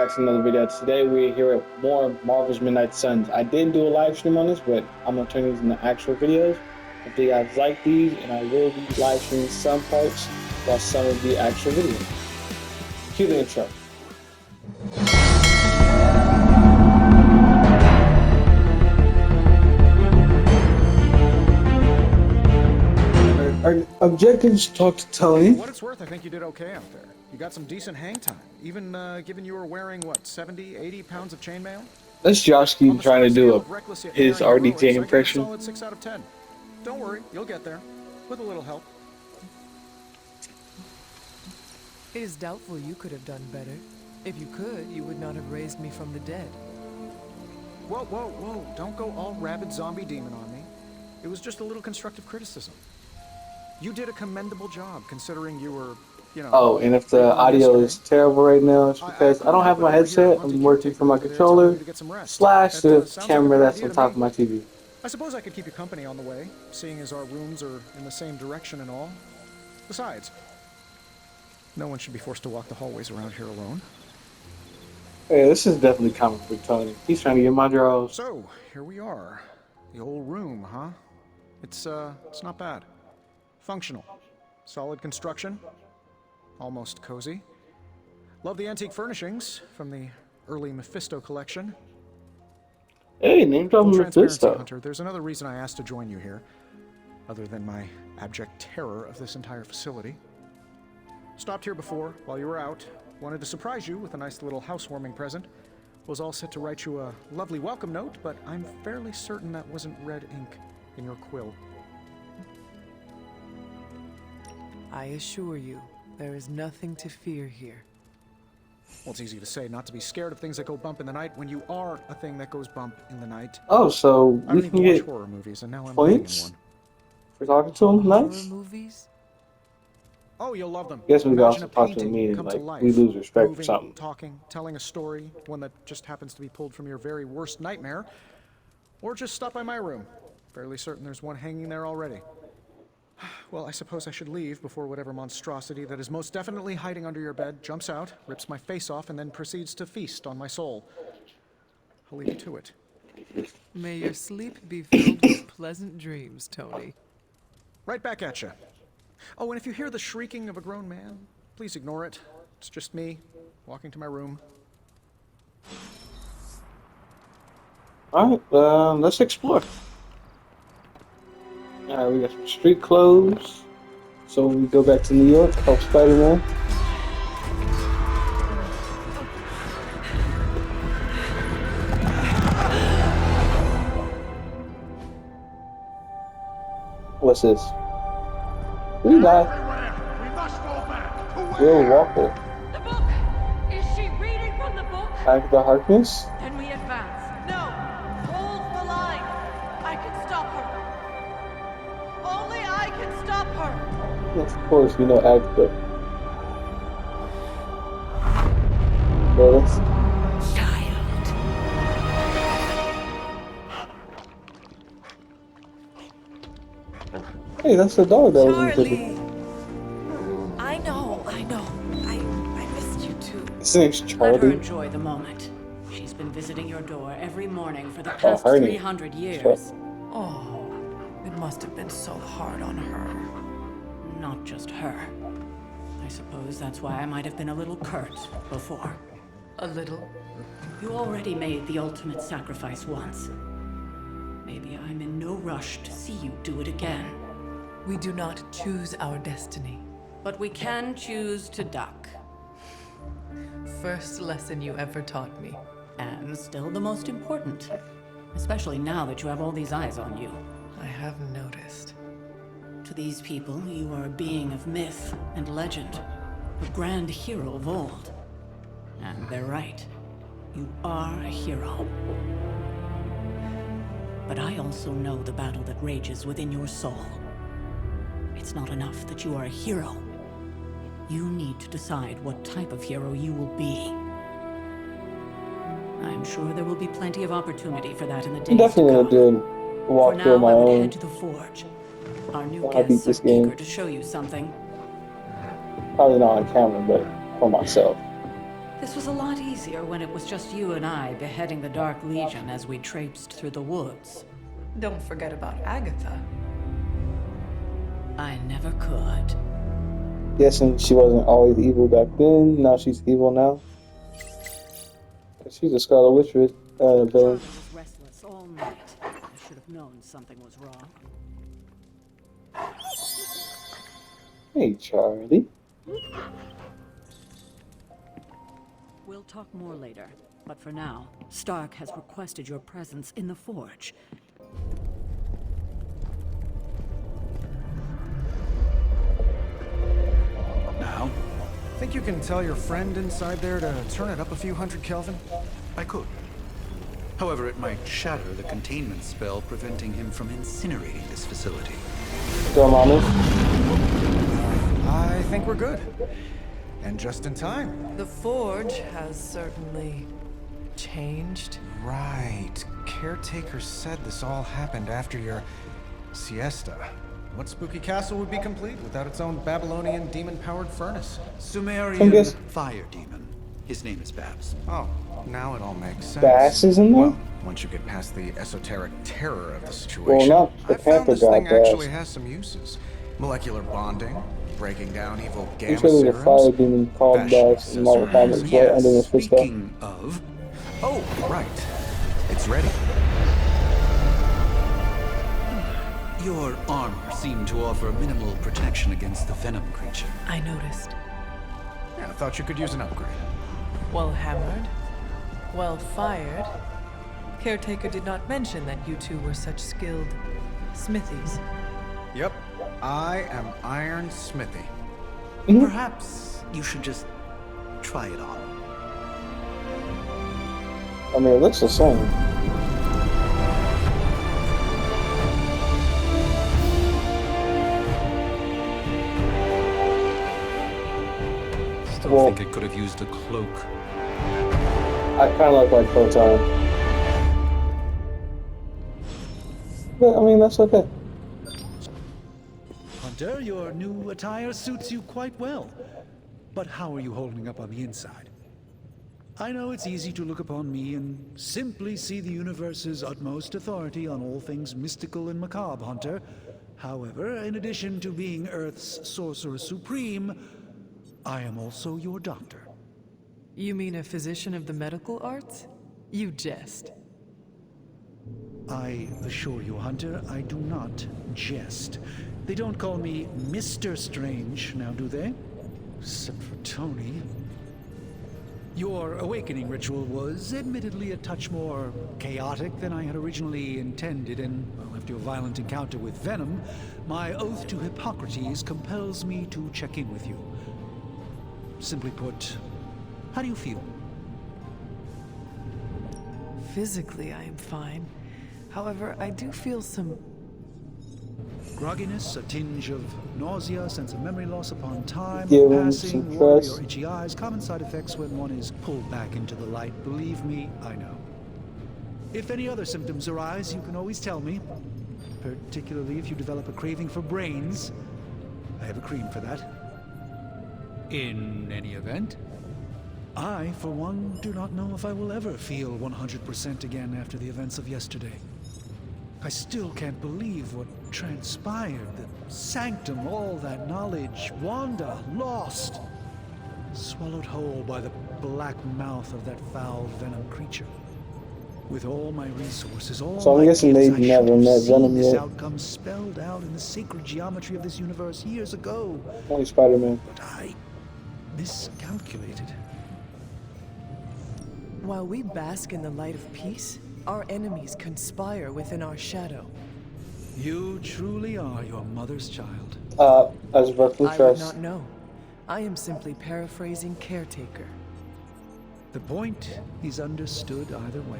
back to another video. Today we're here with more Marvel's Midnight Suns. I did do a live stream on this, but I'm gonna turn these into actual videos. If you guys like these, and I will be live streaming some parts while some will be actual videos. Cue the intro. Our objectives talk to Tony. For what it's worth, I think you did okay out there. You got some decent hang time, even given you were wearing, what, 70, 80 pounds of chainmail? That's Josh Keaton trying to do his RDJ impression. Solid 6 out of 10. Don't worry, you'll get there. With a little help. It is doubtful you could have done better. If you could, you would not have raised me from the dead. Whoa, whoa, whoa. Don't go all rabid zombie demon on me. It was just a little constructive criticism. You did a commendable job, considering you were, you know... Oh, and if the audio is terrible right now, it's because I don't have my headset. I'm working from my controller slash the camera that's on top of my TV. I suppose I could keep you company on the way, seeing as our rooms are in the same direction and all. Besides, no one should be forced to walk the hallways around here alone. Hey, this is definitely comic book Tony. He's trying to get my drawers. So, here we are. The old room, huh? It's not bad. Functional. Solid construction. Almost cozy. Love the antique furnishings from the early Mephisto collection. Hey, name drop Mephisto. Hunter, there's another reason I asked to join you here, other than my abject terror of this entire facility. Stopped here before, while you were out. Wanted to surprise you with a nice little housewarming present. Was all set to write you a lovely welcome note, but I'm fairly certain that wasn't red ink in your quill. I assure you, there is nothing to fear here. Well, it's easy to say not to be scared of things that go bump in the night when you are a thing that goes bump in the night. Oh, so I we don't can even get watch horror movies, and now I'm points one. for talking to him? Nice. Horror movies? Oh, you'll love them. I guess we could Imagine also a talk to painting me and come like to life. we lose respect Moving, for something. talking, telling a story, one that just happens to be pulled from your very worst nightmare, or just stop by my room. Fairly certain there's one hanging there already. Well, I suppose I should leave before whatever monstrosity that is most definitely hiding under your bed jumps out, rips my face off, and then proceeds to feast on my soul. I'll leave you to it. May your sleep be filled with pleasant dreams, Tony. Right back at you. Oh, and if you hear the shrieking of a grown man, please ignore it. It's just me, walking to my room. Alright, let's explore. Alright, we got some street clothes. So when we go back to New York, help Spider-Man. What's this? We got We must fall back. Will Walker. The book! Is she reading from the book? Agatha Harkness. Then we advance. No! Hold the line! I can stop her. Only I can stop her! Of course, we know Agatha. Well, let's... Hey, that's the dog that was in the Charlie! I know. I missed you too. His name's Let her Charlie. enjoy the moment. She's been visiting your door every morning for the Oh, past her name. 300 years. Oh, it must have been so hard on her. Not just her. I suppose that's why I might have been a little curt before. A little. You already made the ultimate sacrifice once. Maybe I'm in no rush to see you do it again. We do not choose our destiny. But we can choose to duck. First lesson you ever taught me. And still the most important. Especially now that you have all these eyes on you. I have noticed. To these people, you are a being of myth and legend. A grand hero of old. And they're right. You are a hero. But I also know the battle that rages within your soul. It's not enough that you are a hero. You need to decide what type of hero you will be. I'm sure there will be plenty of opportunity for that in the days I'm definitely to gonna come. do a For walkthrough now, of my I would own. head to the forge. Our new I'll beat guests this are game. eager to show you something. Probably not on camera, but for myself. The This was a lot easier when it was just you and I beheading the Dark Legion as we traipsed through the woods. Don't forget about Agatha. I never could. Guessing she wasn't always evil back then. Now she's evil now. She's a Scarlet Witch villain. Charlie was restless all night. I should have known something was wrong. Hey, Charlie. We'll talk more later, but for now, Stark has requested your presence in the Forge. Now? Think you can tell your friend inside there to turn it up a few hundred Kelvin? I could. However, it might shatter the containment spell preventing him from incinerating this facility. Dormammu. I think we're good. And just in time. The Forge has certainly changed. Right. Caretaker said this all happened after your siesta. What spooky castle would be complete without its own Babylonian demon-powered furnace? Sumerian fire demon. His name is Babs. Oh, now it all makes sense. Bass is in there? Well, once you get past the esoteric terror of the Well, situation, not the I found Panther this thing God Bass. actually has some uses. Molecular bonding, breaking down evil gamma Usually the serums, fire demon called fashion Bass in Marvel accessories. Comics right under his footstep. Speaking of, Oh, right. It's ready. your armor seemed to offer minimal protection against the venom creature. I noticed. Yeah, I thought you could use an upgrade. Well hammered, well fired. Caretaker did not mention that you two were such skilled smithies. Yep. I am Iron Smithy. Perhaps you should just try it on. I mean, it looks the same. Still Well- think it could have used a cloak. I kind of look like Photon. But, I mean, that's okay. Hunter, your new attire suits you quite well. But how are you holding up on the inside? I know it's easy to look upon me and simply see the universe's utmost authority on all things mystical and macabre, Hunter. However, in addition to being Earth's Sorcerer Supreme, I am also your doctor. You mean a physician of the medical arts? You jest. I assure you, Hunter, I do not jest. They don't call me Mr. Strange, now do they? Except for Tony. Your awakening ritual was admittedly a touch more chaotic than I had originally intended, and well, after a violent encounter with Venom, my oath to Hippocrates compels me to check in with you. Simply put, how do you feel? Physically, I am fine. However, I do feel some... Grogginess, a tinge of nausea, sense of memory loss upon time Give him passing, some watery trust. or itchy eyes, common side effects when one is pulled back into the light. Believe me, I know. If any other symptoms arise, you can always tell me. Particularly if you develop a craving for brains. I have a cream for that. In any event, I, for one, do not know if I will ever feel 100% again after the events of yesterday. I still can't believe what transpired. The sanctum, all that knowledge, Wanda, lost. Swallowed whole by the black mouth of that foul venom creature. With all my resources, all So I'm my guessing gifts, they've I should never have met seen Venom this yet. outcome spelled out in the sacred geometry of this universe years ago. Only Spider-Man. But I miscalculated. While we bask in the light of peace, our enemies conspire within our shadow. You truly are your mother's child. As Berkeley I would Trust. not know. I am simply paraphrasing Caretaker. The point is understood either way.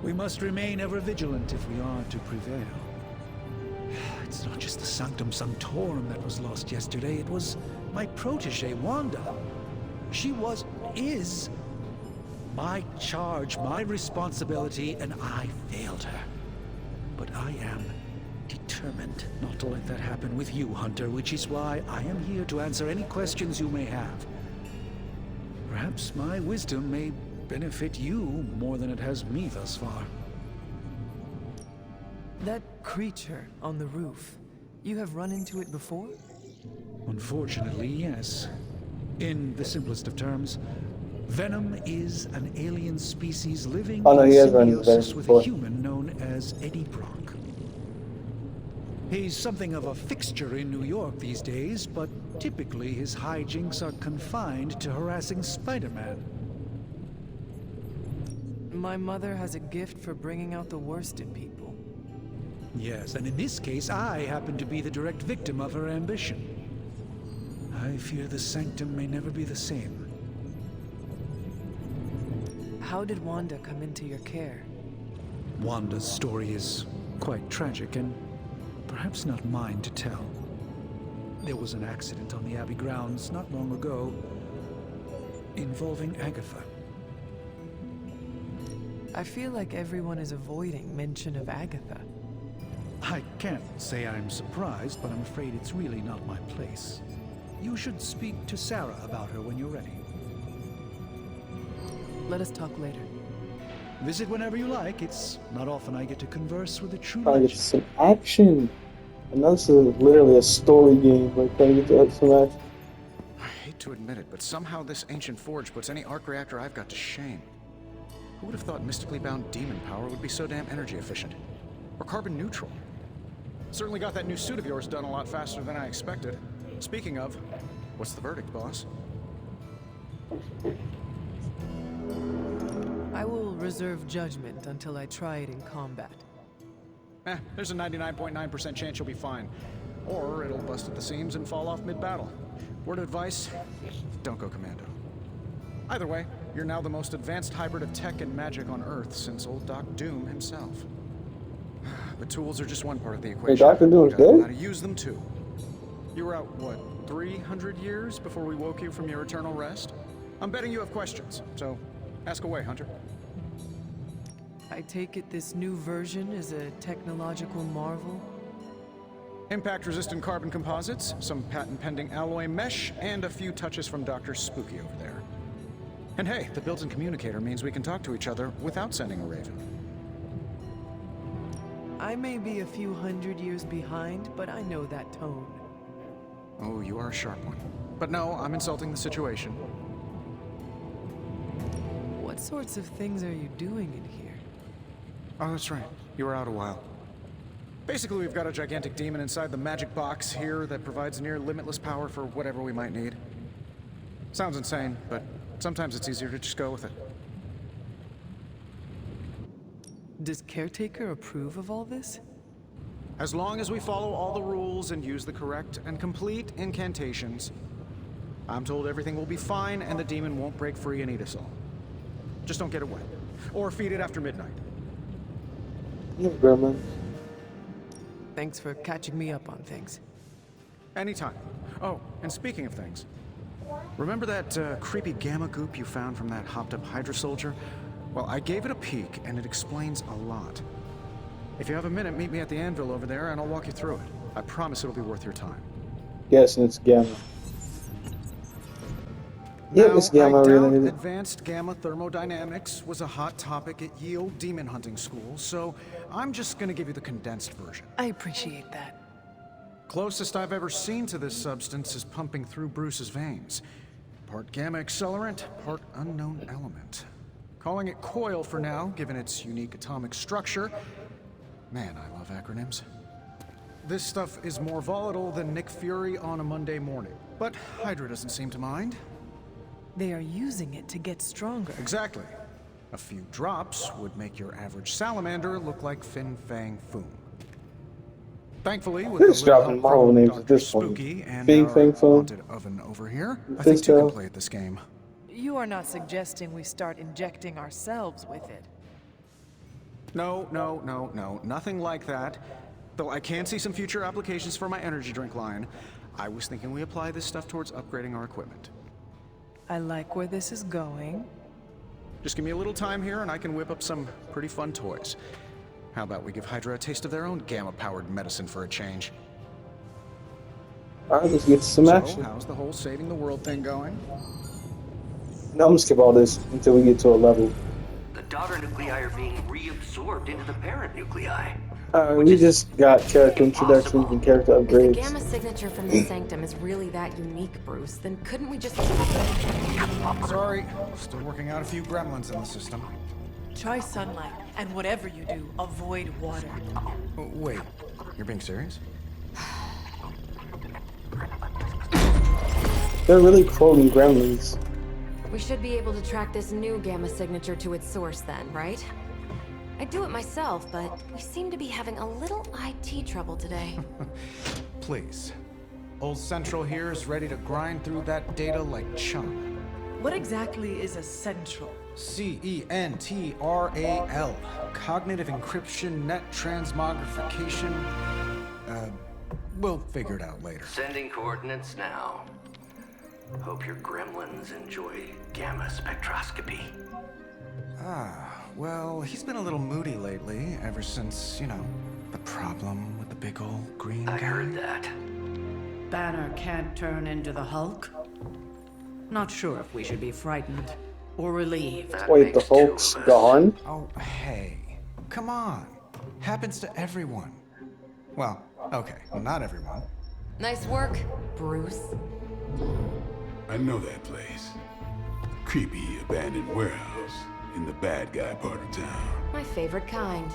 We must remain ever vigilant if we are to prevail. It's not just the Sanctum Sanctorum that was lost yesterday, it was my protege, Wanda. She is my charge, my responsibility, and I failed her. But I am determined not to let that happen with you, Hunter, which is why I am here to answer any questions you may have. Perhaps my wisdom may benefit you more than it has me thus far. That creature on the roof, you have run into it before? Unfortunately, yes. In the simplest of terms, Venom is an alien species living Oh, no, in he has run into symbiosis Venom with before. a human known as Eddie Brock. He's something of a fixture in New York these days, but typically his hijinks are confined to harassing Spider-Man. My mother has a gift for bringing out the worst in people. Yes, and in this case, I happen to be the direct victim of her ambition. I fear the Sanctum may never be the same. How did Wanda come into your care? Wanda's story is quite tragic and perhaps not mine to tell. There was an accident on the Abbey grounds not long ago involving Agatha. I feel like everyone is avoiding mention of Agatha. I can't say I'm surprised, but I'm afraid it's really not my place. You should speak to Sarah about her when you're ready. Let us talk later. Visit whenever you like. It's not often I get to converse with a true Trying to get legend. some action. And this is literally a story game. Like trying to get some action. I hate to admit it, but somehow this ancient forge puts any arc reactor I've got to shame. Who would have thought mystically bound demon power would be so damn energy efficient? Or carbon neutral? Certainly got that new suit of yours done a lot faster than I expected. Speaking of, what's the verdict, boss? I will reserve judgment until I try it in combat. There's a 99.9% chance you'll be fine. Or it'll bust at the seams and fall off mid-battle. Word of advice, don't go commando. Either way, you're now the most advanced hybrid of tech and magic on Earth since old Doc Doom himself. The tools are just one part of the equation. Hey, Dr. Doom's You gotta know dead? how to use them too. You were out, what, 300 years before we woke you from your eternal rest? I'm betting you have questions, so ask away, Hunter. I take it this new version is a technological marvel? Impact-resistant carbon composites, some patent-pending alloy mesh, and a few touches from Dr. Spooky over there. And hey, the built-in communicator means we can talk to each other without sending a raven. I may be a few hundred years behind, but I know that tone. Oh, you are a sharp one. But no, I'm insulting the situation. What sorts of things are you doing in here? Oh, that's right. You were out a while. Basically, we've got a gigantic demon inside the magic box here that provides near limitless power for whatever we might need. Sounds insane, but sometimes it's easier to just go with it. Does Caretaker approve of all this? As long as we follow all the rules and use the correct and complete incantations, I'm told everything will be fine and the demon won't break free and eat us all. Just don't get it wet. Or feed it after midnight. Yeah, grandma. Thanks for catching me up on things. Anytime. Oh, and speaking of things, remember that creepy gamma goop you found from that hopped-up Hydra soldier? Well, I gave it a peek, and it explains a lot. If you have a minute, meet me at the anvil over there, and I'll walk you through it. I promise it'll be worth your time. Yes, and it's gamma. Yeah, Now, it's gamma I doubt related. advanced gamma thermodynamics was a hot topic at Yield Demon Hunting School, so I'm just gonna give you the condensed version. I appreciate that. Closest I've ever seen to this substance is pumping through Bruce's veins. Part gamma accelerant, part unknown element. Calling it Coil for now, given its unique atomic structure. Man, I love acronyms. This stuff is more volatile than Nick Fury on a Monday morning, but Hydra doesn't seem to mind. They are using it to get stronger. Exactly. A few drops would make your average salamander look like Fin Fang Foom. Thankfully, with Who's a little dropping help Marvel from names Dr. at this point? Spooky and Fin our Fang Foom? haunted oven over here, I think two can play at this game. You are not suggesting we start injecting ourselves with it. No, nothing like that. Though I can see some future applications for my energy drink line. I was thinking we apply this stuff towards upgrading our equipment. I like where this is going. Just give me a little time here and I can whip up some pretty fun toys. How about we give Hydra a taste of their own gamma-powered medicine for a change? Alright, let's get some So, action. how's the whole saving the world thing going? No, I'm gonna skip all this until we get to a level. The daughter nuclei are being reabsorbed into the parent nuclei. We just got character introductions and character If the upgrades. gamma signature from the Sanctum is really that unique, Bruce, then couldn't we just... Sorry, still working out a few gremlins in the system. Try sunlight, and whatever you do, avoid water. Oh, wait, you're being serious? They're really quoting Gremlins. We should be able to track this new gamma signature to its source then, right? I'd do it myself, but we seem to be having a little IT trouble today. Please. Old Central here is ready to grind through that data like chum. What exactly is a central? CENTRAL. Cognitive encryption, net transmogrification. We'll figure it out later. Sending coordinates now. Hope your gremlins enjoy gamma spectroscopy. Well, he's been a little moody lately, ever since, you know, the problem with the big old green guy. I heard that. Banner can't turn into the Hulk? Not sure if we should be frightened or relieved. That Wait, the makes two of Hulk's us. gone? Oh, hey. Come on. Happens to everyone. Well, okay, well, not everyone. Nice work, Bruce. I know that place. Creepy abandoned warehouse in the bad guy part of town. My favorite kind.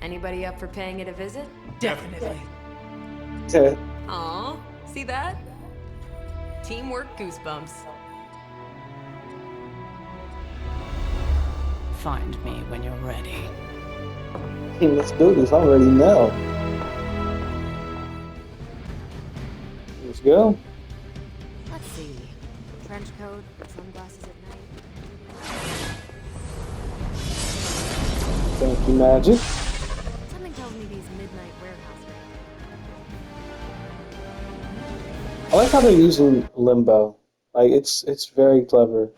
Anybody up for paying it a visit? Definitely. Aw, see that? Teamwork goosebumps. Find me when you're ready. Let's do this. I'm ready now. Let's go. Let's see. Trench coat, sunglasses at night. Thank you, Magic. Something tells me these midnight warehouses. I like how they're using Limbo. Like, it's very clever.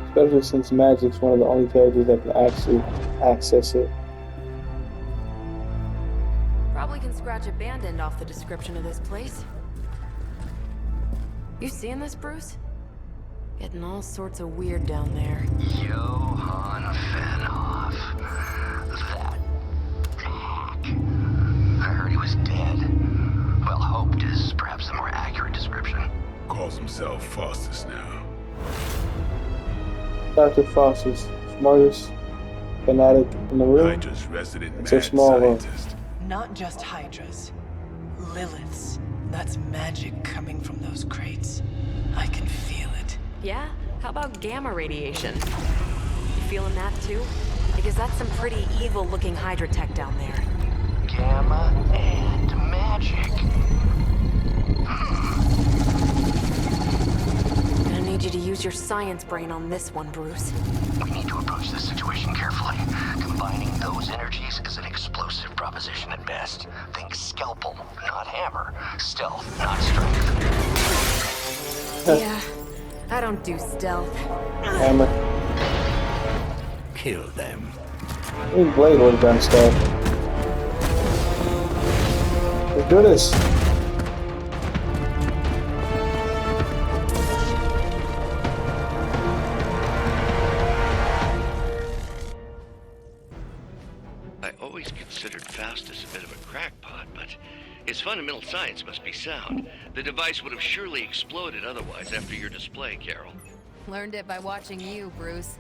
Especially since Magic's one of the only characters that can actually access it. Probably can scratch abandoned off the description of this place. You seeing this, Bruce? Getting all sorts of weird down there. Johann Fenhoff. That hack. I heard he was dead. Well, hoped is perhaps the more accurate description. Calls himself Faustus now. Dr. Faustus, smartest fanatic in the room. Hydra's resident It's mad a small one. scientist. Not just Hydras. Liliths. That's magic coming from those crates. I can feel it. Yeah? How about gamma radiation? You feeling that too? Because that's some pretty evil-looking Hydra tech down there. Gamma and magic. Gonna need you to use your science brain on this one, Bruce. We need to approach this situation carefully. Combining those energies is an explosive proposition at best. Think scalpel, not hammer. Stealth, not strength. Yeah, I don't do stealth. Hammer. Kill them. I think Blade would have done stuff. Let's do this. I always considered Faustus a bit of a crackpot, but his fundamental science must be sound. The device would have surely exploded otherwise after your display, Carol. Learned it by watching you, Bruce.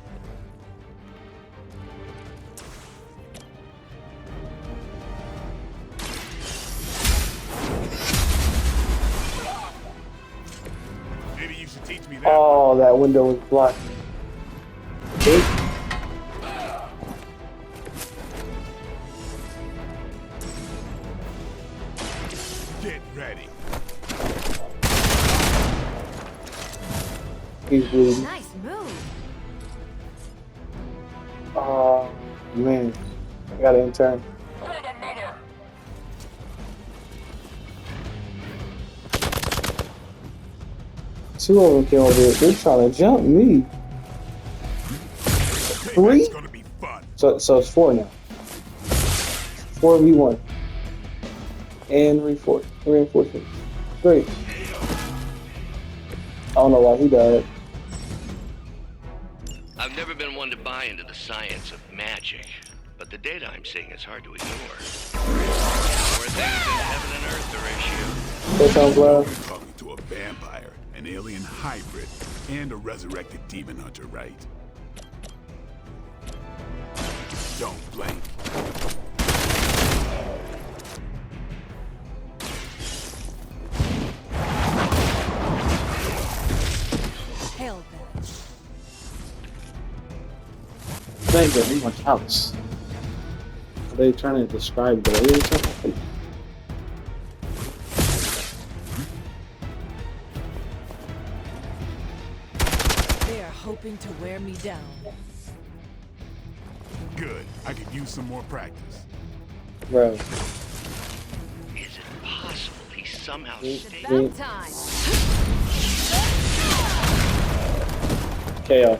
Maybe you should teach me that. Oh, that window was blocked. Okay. Get ready. He's bleeding. Nice move. Oh, man. I got an intern. Two of them came over here. They're trying to jump me. Three? It's gonna be fun. So it's 4 now. 4v1. And reinforcements. Great. don't know why he died. I've never been one to buy into the science of magic, but the data I'm seeing is hard to ignore. More things in heaven and earth are issue. That sounds loud. You're talking to a vampire, an alien hybrid, and a resurrected demon hunter, right? Don't blink. Hell then. Thank you, in my house. Are they trying to describe the way or something? They are hoping to wear me down. Good. I could use some more practice. Bro. Is it possible he somehow stayed? About time. KO.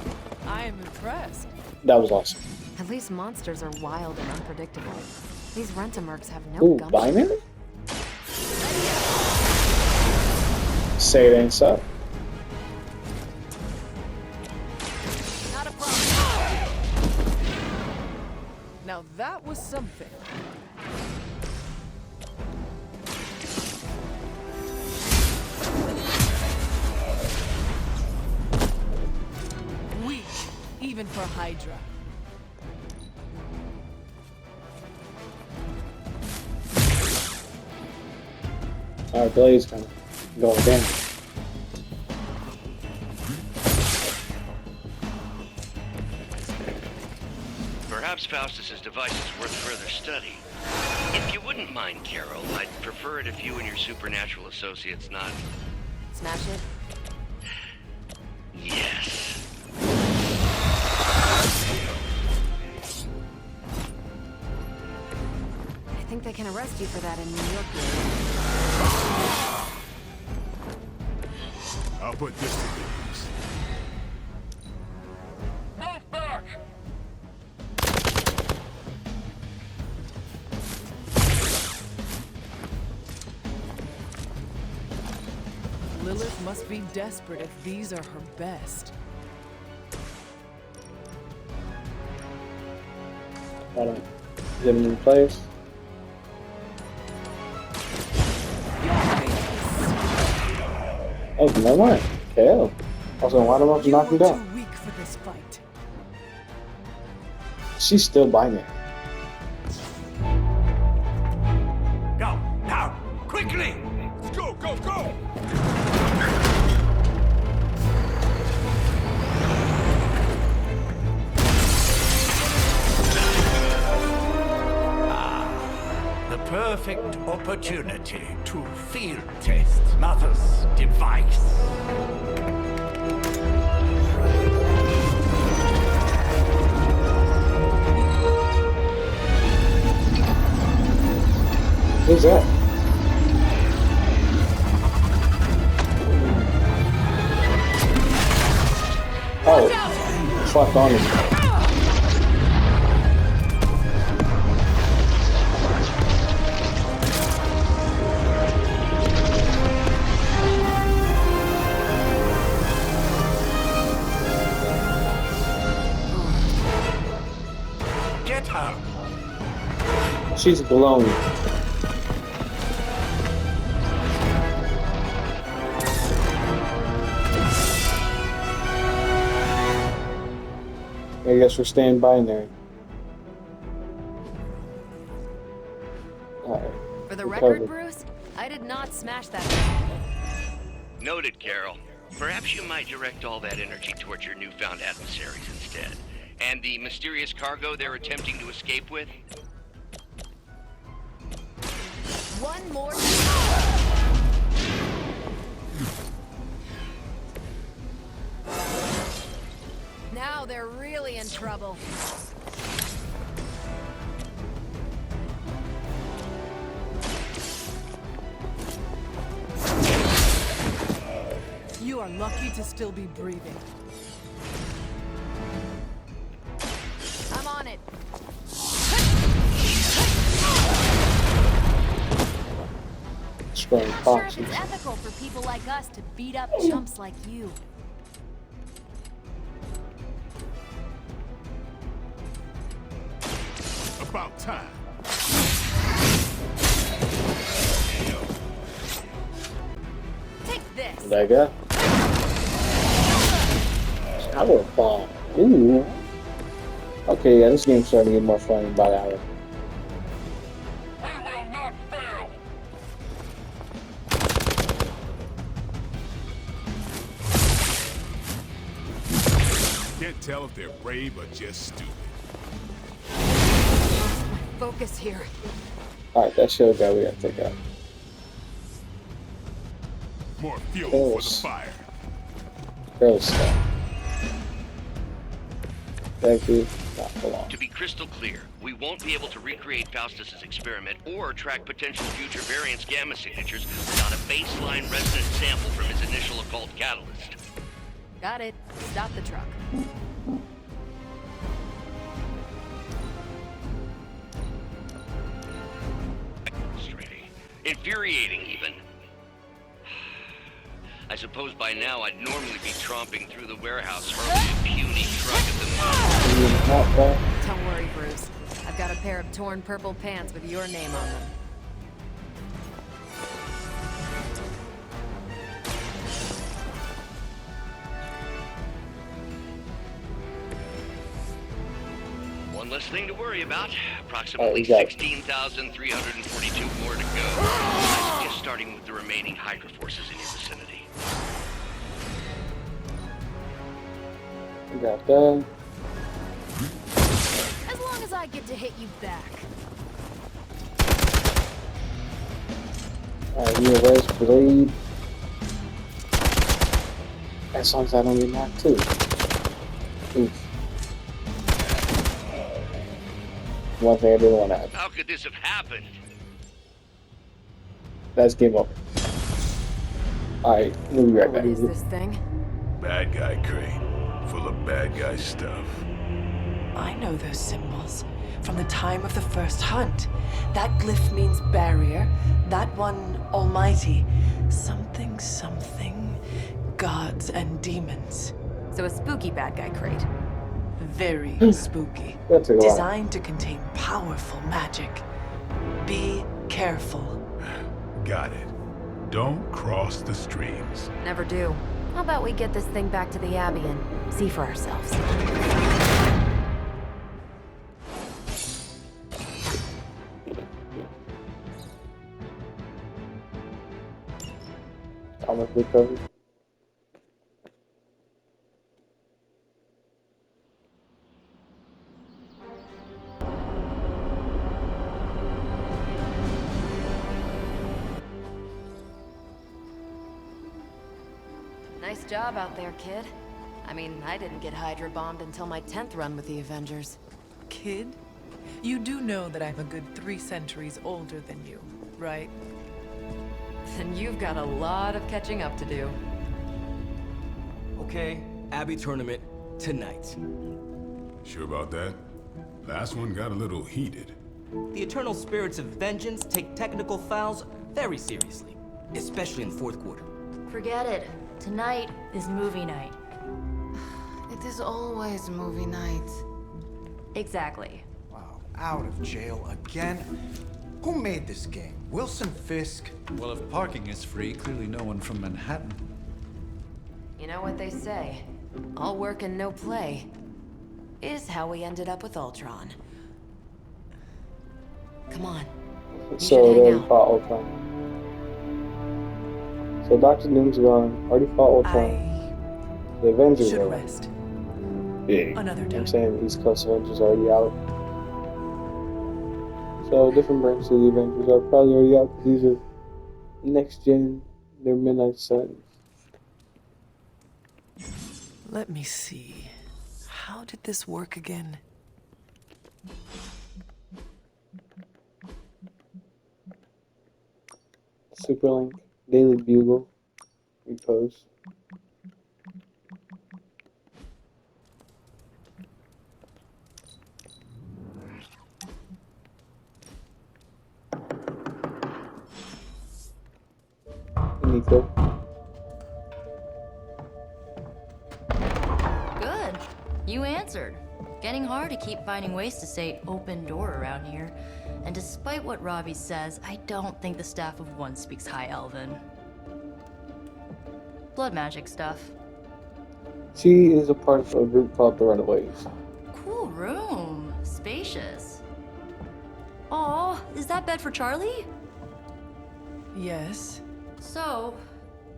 I am impressed. That was awesome. At least monsters are wild and unpredictable. These Rentamercs have no Ooh, gumption. binary? Say it ain't so. Not a problem. Now that was something. Weak, even for Hydra. Our blade's kind of going down. Perhaps Faustus's device is worth further study. If you wouldn't mind, Carol, I'd prefer it if you and your supernatural associates not... Smash it? Yes. I think they can arrest you for that in New York. I'll put this to good use. Move back! Lilith must be desperate if these are her best. Hold on. Get him in place. Oh, never mind. KO. I was gonna wind him up and knock him down. Too weak for this fight. She's still binary. Go, now, quickly! Let's go, go, go! The perfect opportunity to field test Mother's device. Who's that? Oh, fuck on him. Get her. She's blown. I guess we're staying binary. Alright. For the we're record, covered. Bruce, I did not smash that thing. Noted, Carol. Perhaps you might direct all that energy towards your newfound adversaries instead. And the mysterious cargo they're attempting to escape with? One more. Now they're really in trouble. You are lucky to still be breathing. I'm on it. Going Not sure if foxes. it's ethical for people like us to beat up chumps like you. About time. Take this. That guy. Shower bomb. Ooh. Okay, yeah, this game's starting to get more fun by the hour. Can't tell if they're brave or just stupid. Focus here. Alright, that shield guy we gotta take out. More fuel Oh, for the fire. Barely stuck. Thank you. Not for long. To be crystal clear, we won't be able to recreate Faustus's experiment or track potential future variants' gamma signatures without a baseline resonant sample from his initial occult catalyst. Got it. Stop the truck. Frustrating. Infuriating, even. I suppose by now I'd normally be tromping through the warehouse hurling a puny truck at the moon. Don't worry, Bruce. I've got a pair of torn purple pants with your name on them. One less thing to worry about. Approximately exactly. 16,342 more to go. I suggest starting with the remaining Hydra forces in your vicinity. We got that. As long as I get to hit you back. Alright, you erase blade. As long as I don't get knocked too. Oof. One thing I didn't want to have. How could this have happened? That's game over. Alright, we'll be right back. What is this thing? Bad guy crate. Full of bad guy stuff. I know those symbols from the time of the first hunt. That glyph means barrier, that one almighty. Something, something, gods and demons. So a spooky bad guy crate. Very spooky. That's a lot. Designed to contain powerful magic. Be careful. Got it. Don't cross the streams. Never do. How about we get this thing back to the Abbey and see for ourselves? Almost recovered. Nice job out there, kid. I mean, I didn't get Hydra bombed until my 10th run with the Avengers. Kid, you do know that I'm a good 3 centuries older than you, right? Then you've got a lot of catching up to do. Okay, Abbey tournament tonight. Sure about that? Last one got a little heated. The Eternal Spirits of Vengeance take technical fouls very seriously, especially in the fourth quarter. Forget it. Tonight is movie night. It is always movie night. Exactly. Wow, out of jail again? Who made this game? Wilson Fisk? Well, if parking is free, clearly no one from Manhattan. You know what they say? All work and no play is how we ended up with Ultron. Come on. So they already fought Ultron. So Dr. Doom's gone. Already fought Ultron. The Avengers should are rest. big. Another I'm saying East Coast Avengers already out. So different branches of the Avengers are probably already out because these are next gen. They're Midnight Suns. Let me see. How did this work again? Superlink, Daily Bugle, repost. Nico. Good. You answered. Getting hard to keep finding ways to say open door around here. And despite what Robbie says, I don't think the Staff of One speaks High Elven. Blood magic stuff. She is a part of a group called the Runaways. Cool room. Spacious. Aw, is that bed for Charlie? Yes. So,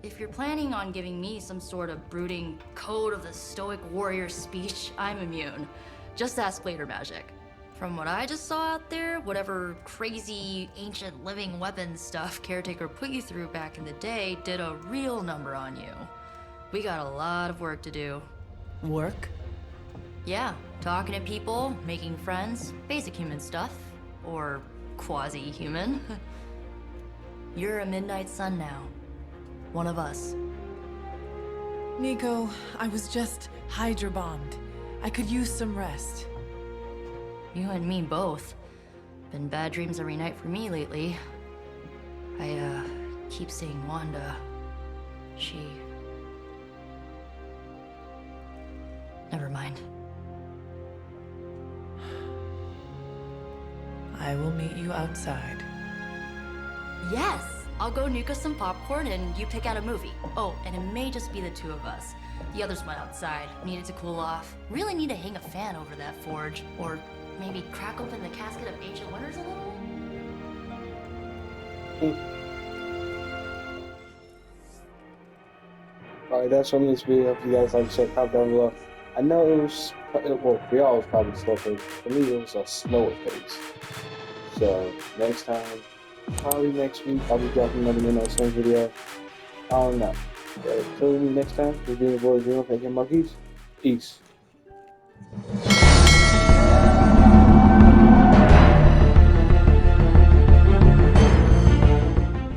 if you're planning on giving me some sort of brooding code of the Stoic Warrior speech, I'm immune. Just ask later magic. From what I just saw out there, whatever crazy ancient living weapons stuff Caretaker put you through back in the day did a real number on you. We got a lot of work to do. Work? Yeah, talking to people, making friends, basic human stuff. Or quasi-human. You're a Midnight Sun now. One of us. Nico, I was just Hydra bombed. I could use some rest. You and me both. Been bad dreams every night for me lately. I, keep seeing Wanda. She... Never mind. I will meet you outside. Yes! I'll go nuke us some popcorn and you pick out a movie. Oh, and it may just be the two of us. The others went outside, needed to cool off. Really need to hang a fan over that forge. Or maybe crack open the casket of Ancient Wonders a little? Alright, that's from this video. If you guys like, check out down below. I know it was, well, for y'all it was probably slow pace. For me, it was a slower pace. So, next time, probably next week, I'll be dropping another Midnight Sun video. I don't know. But until next time, we're being the boys, Dream, and Monkeys. Peace.